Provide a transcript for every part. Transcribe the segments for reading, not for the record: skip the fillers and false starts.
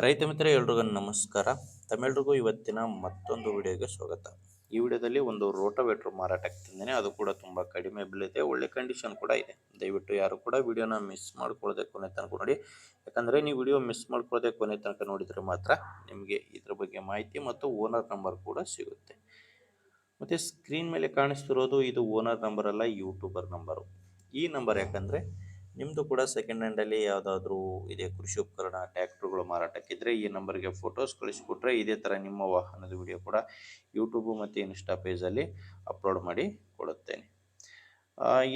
ರೈತ ಮಿತ್ರ ಎಲ್ರಿಗೂ ನಮಸ್ಕಾರ. ತಮ್ಮೆಲ್ರಿಗೂ ಇವತ್ತಿನ ಮತ್ತೊಂದು ವಿಡಿಯೋಗೆ ಸ್ವಾಗತ. ಈ ವಿಡಿಯೋದಲ್ಲಿ ಒಂದು ರೋಟೋವೇಟರ್ ಮಾರಾಟಕ್ಕೆ ತಂದಿದ್ದೇನೆ. ಅದು ಕೂಡ ತುಂಬ ಕಡಿಮೆ ಬೆಲೆ, ಒಳ್ಳೆ ಕಂಡೀಷನ್ ಕೂಡ ಇದೆ. ದಯವಿಟ್ಟು ಯಾರು ಕೂಡ ವಿಡಿಯೋನ ಮಿಸ್ ಮಾಡ್ಕೊಳ್ಳದೆ ಕೊನೆ ತನಕ ನೋಡಿ. ಯಾಕಂದರೆ ನೀವು ವಿಡಿಯೋ ಮಿಸ್ ಮಾಡ್ಕೊಳ್ಳದೆ ಕೊನೆ ತನಕ ನೋಡಿದರೆ ಮಾತ್ರ ನಿಮಗೆ ಇದ್ರ ಬಗ್ಗೆ ಮಾಹಿತಿ ಮತ್ತು ಓನರ್ ನಂಬರ್ ಕೂಡ ಸಿಗುತ್ತೆ. ಮತ್ತು ಸ್ಕ್ರೀನ್ ಮೇಲೆ ಕಾಣಿಸ್ತಿರೋದು ಇದು ಓನರ್ ನಂಬರ್ ಅಲ್ಲ, ಯೂಟ್ಯೂಬರ್ ನಂಬರು. ಈ ನಂಬರ್ ಯಾಕಂದರೆ ನಿಮ್ಮದು ಕೂಡ ಸೆಕೆಂಡ್ ಹ್ಯಾಂಡಲ್ಲಿ ಯಾವುದಾದ್ರೂ ಇದೇ ಕೃಷಿ ಉಪಕರಣ ಟ್ಯಾಕ್ಟ್ರುಗಳು ಮಾರಾಟಕ್ಕಿದ್ರೆ ಈ ನಂಬರ್ಗೆ ಫೋಟೋಸ್ ಕಳಿಸ್ಬಿಟ್ರೆ ಇದೇ ಥರ ನಿಮ್ಮ ವಾಹನದ ವಿಡಿಯೋ ಕೂಡ ಯೂಟ್ಯೂಬು ಮತ್ತು ಇನ್ಸ್ಟಾ ಪೇಜಲ್ಲಿ ಅಪ್ಲೋಡ್ ಮಾಡಿ ಕೊಡುತ್ತೇನೆ.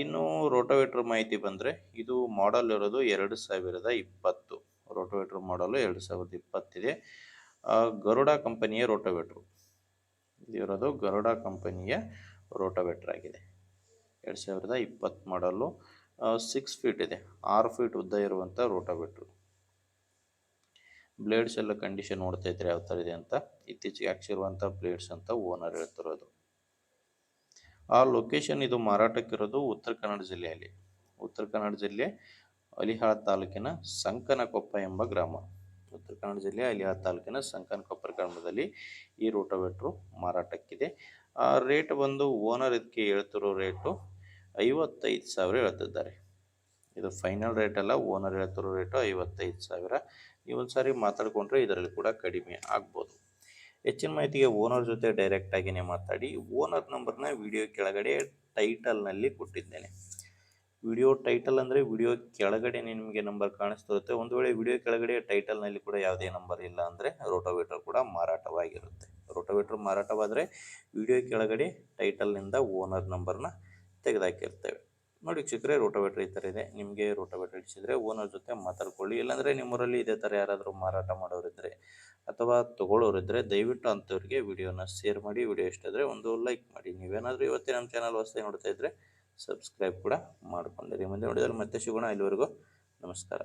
ಇನ್ನು ರೋಟೋವೇಟ್ರ್ ಮಾಹಿತಿ ಬಂದರೆ ಇದು ಮಾಡಲ್ ಇರೋದು 2020 ರೋಟೋವೇಟ್ರ್ ಮಾಡಲು 2020 ಇದೆ. ಗರುಡ ಕಂಪನಿಯ ರೋಟೋವೇಟ್ರು ಇದಿರೋದು ಗರುಡ ಕಂಪನಿಯ ರೋಟೋವೇಟ್ರ್ ಆಗಿದೆ. 2020 ಮಾಡಲು 6 ಫೀಟ್ ಇದೆ, 6 ಫೀಟ್ ಉದ್ದ ಇರುವಂಥ ರೋಟೋವೇಟ್ರು. ಬ್ಲೇಡ್ಸ್ ಎಲ್ಲ ಕಂಡೀಷನ್ ನೋಡ್ತಾ ಇದ್ರೆ ಯಾವ ಥರ ಇದೆ ಅಂತ. ಇತ್ತೀಚೆಗೆ ಹಾಕ್ಸಿರುವಂಥ ಬ್ಲೇಡ್ಸ್ ಅಂತ ಓನರ್ ಹೇಳ್ತಿರೋದು. ಆ ಲೊಕೇಶನ್ ಇದು ಮಾರಾಟಕ್ಕಿರೋದು ಉತ್ತರ ಕನ್ನಡ ಜಿಲ್ಲೆಯಲ್ಲಿ. ಉತ್ತರ ಕನ್ನಡ ಜಿಲ್ಲೆ ಅಲಿಹಾಳ ತಾಲೂಕಿನ ಸಂಕನಕೊಪ್ಪ ಎಂಬ ಗ್ರಾಮ. ಉತ್ತರ ಕನ್ನಡ ಜಿಲ್ಲೆ ಅಲಿಹಾಳ ತಾಲೂಕಿನ ಸಂಕನಕೊಪ್ಪ ಗ್ರಾಮದಲ್ಲಿ ಈ ರೋಟೋವೇಟ್ರು ಮಾರಾಟಕ್ಕಿದೆ. ರೇಟ್ ಬಂದು ಓನರ್ ಇದಕ್ಕೆ ಹೇಳ್ತಿರೋ ರೇಟು 55,000 ಹೇಳ್ತಿದ್ದಾರೆ. ಇದು ಫೈನಲ್ ರೇಟ್ ಅಲ್ಲ, ಓನರ್ ಹೇಳ್ತಿರೋ ರೇಟು 55,000. ನೀವೊಂದು ಸಾರಿ ಮಾತಾಡಿಕೊಂಡ್ರೆ ಇದರಲ್ಲಿ ಕೂಡ ಕಡಿಮೆ ಆಗ್ಬೋದು. ಹೆಚ್ಚಿನ ಮಾಹಿತಿಗೆ ಓನರ್ ಜೊತೆ ಡೈರೆಕ್ಟಾಗಿಯೇ ಮಾತಾಡಿ. ಓನರ್ ನಂಬರ್ನ ವಿಡಿಯೋ ಕೆಳಗಡೆ ಟೈಟಲ್ನಲ್ಲಿ ಕೊಟ್ಟಿದ್ದೇನೆ. ವಿಡಿಯೋ ಟೈಟಲ್ ಅಂದರೆ ವಿಡಿಯೋ ಕೆಳಗಡೆ ನಿಮಗೆ ನಂಬರ್ ಕಾಣಿಸ್ತಿರುತ್ತೆ. ಒಂದು ವೇಳೆ ವಿಡಿಯೋ ಕೆಳಗಡೆ ಟೈಟಲ್ನಲ್ಲಿ ಕೂಡ ಯಾವುದೇ ನಂಬರ್ ಇಲ್ಲ ಅಂದರೆ ರೋಟೋವೇಟರ್ ಕೂಡ ಮಾರಾಟವಾಗಿರುತ್ತೆ. ರೋಟೋವೇಟರ್ ಮಾರಾಟವಾದರೆ ವಿಡಿಯೋ ಕೆಳಗಡೆ ಟೈಟಲ್ನಿಂದ ಓನರ್ ನಂಬರ್ನ ತೆಗೆದುಹಾಕಿರ್ತೇವೆ. ನೋಡಿ ವೀಕ್ಷಕರೇ, ರೋಟೋವೇಟರ್ ಈ ಥರ ಇದೆ. ನಿಮಗೆ ರೋಟೋವೇಟರ್ ಇಡಿಸಿದರೆ ಓನರ್ ಜೊತೆ ಮಾತಾಡ್ಕೊಳ್ಳಿ. ಇಲ್ಲಾಂದರೆ ನಿಮ್ಮೂರಲ್ಲಿ ಇದೇ ಥರ ಯಾರಾದರೂ ಮಾರಾಟ ಮಾಡೋರಿದ್ದರೆ ಅಥವಾ ತೊಗೊಳ್ಳೋರಿದ್ದರೆ ದಯವಿಟ್ಟು ಅಂಥವ್ರಿಗೆ ವಿಡಿಯೋನ ಶೇರ್ ಮಾಡಿ. ವಿಡಿಯೋ ಇಷ್ಟ ಆದರೆ ಒಂದು ಲೈಕ್ ಮಾಡಿ. ನೀವೇನಾದರೂ ಇವತ್ತೇ ನಮ್ಮ ಚಾನಲ್ ಹೊಸದಾಗಿ ನೋಡ್ತಾ ಇದ್ದರೆ ಸಬ್ಸ್ಕ್ರೈಬ್ ಕೂಡ ಮಾಡ್ಕೊಂಡಿರಿ. ಮುಂದೆ ನೋಡಿದರೆ ಮತ್ತೆ ಸಿಗೋಣ. ಇಲ್ಲಿವರೆಗೂ ನಮಸ್ಕಾರ.